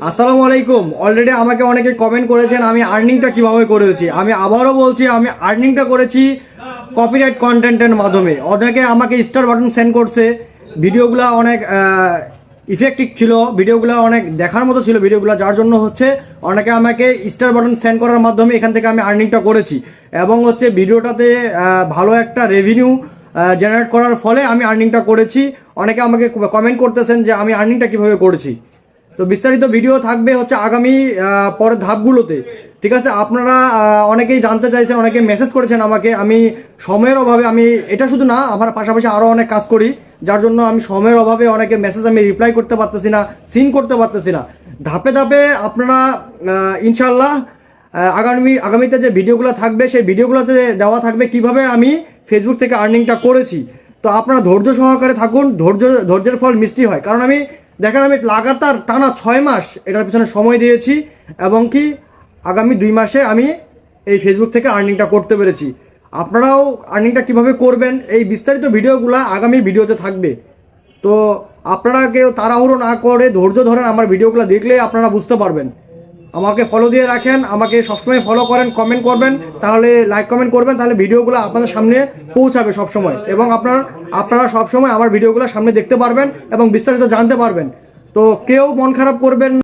আসসালামু আলাইকুম। অলরেডি আমাকে অনেকে কমেন্ট করেছেন আমি আর্নিংটা কিভাবে করেছি। আমি আবারও বলছি, আমি আর্নিংটা করেছি কপিরাইট কন্টেন্টের মাধ্যমে। অনেকে আমাকে স্টার বাটন সেন্ড করছে, ভিডিওগুলো অনেক ইফেক্টিভ ছিল, ভিডিওগুলো অনেক দেখার মতো ছিল ভিডিওগুলো, যার জন্য হচ্ছে অনেকে আমাকে স্টার বাটন সেন্ড করার মাধ্যমে এখান থেকে আমি আর্নিংটা করেছি। এবং হচ্ছে ভিডিওটাতে ভালো একটা রেভিনিউ জেনারেট করার ফলে আমি আর্নিংটা করেছি। অনেকে আমাকে কমেন্ট করতেছেন যে আমি আর্নিংটা কিভাবে করেছি। তো বিস্তারিত ভিডিও থাকবে হচ্ছে আগামী পরের ধাপগুলোতে। ঠিক আছে, আপনারা অনেকেই জানতে চাইছেন, অনেকে মেসেজ করেছেন আমাকে। আমি সময়ের অভাবে, আমি এটা শুধু না, আমার পাশাপাশি আরও অনেক কাজ করি, যার জন্য আমি সময়ের অভাবে অনেকে মেসেজ আমি রিপ্লাই করতে পারতেছি না, সিন করতে পারতেছি না। ধাপে ধাপে আপনারা ইনশাল্লাহ আগামীতে যে ভিডিওগুলো থাকবে সেই ভিডিওগুলোতে দেওয়া থাকবে কিভাবে আমি ফেসবুক থেকে আর্নিংটা করেছি। তো আপনারা ধৈর্য সহকারে থাকুন, ধৈর্যের ফল মিষ্টি হয়। কারণ আমি দেখেন, আমি লাগাতার টানা 6 মাস এটার পিছনে সময় দিয়েছি, এবং কি আগামী 2 মাসে আমি এই ফেসবুক থেকে আর্নিংটা করতে পেরেছি। আপনারাও আর্নিংটা কিভাবে করবেন এই বিস্তারিত ভিডিওগুলো আগামী ভিডিওতে থাকবে। তো আপনারা কেউ তাড়াহুড়ো না করে ধৈর্য ধরেন, আমার ভিডিওগুলো দেখলে আপনারা বুঝতে পারবেন। আমাকে ফলো দিয়ে রাখেন, আমাকে সবসময় ফলো করেন, কমেন্ট করবেন, তাহলে লাইক কমেন্ট করবেন, তাহলে ভিডিওগুলো আপনাদের সামনে পৌঁছাবে সবসময়, এবং আপনারা সবসময় আমার ভিডিওগুলো সামনে দেখতে পারবেন এবং বিস্তারিত জানতে পারবেন। তো কেউ মন খারাপ করবেন না।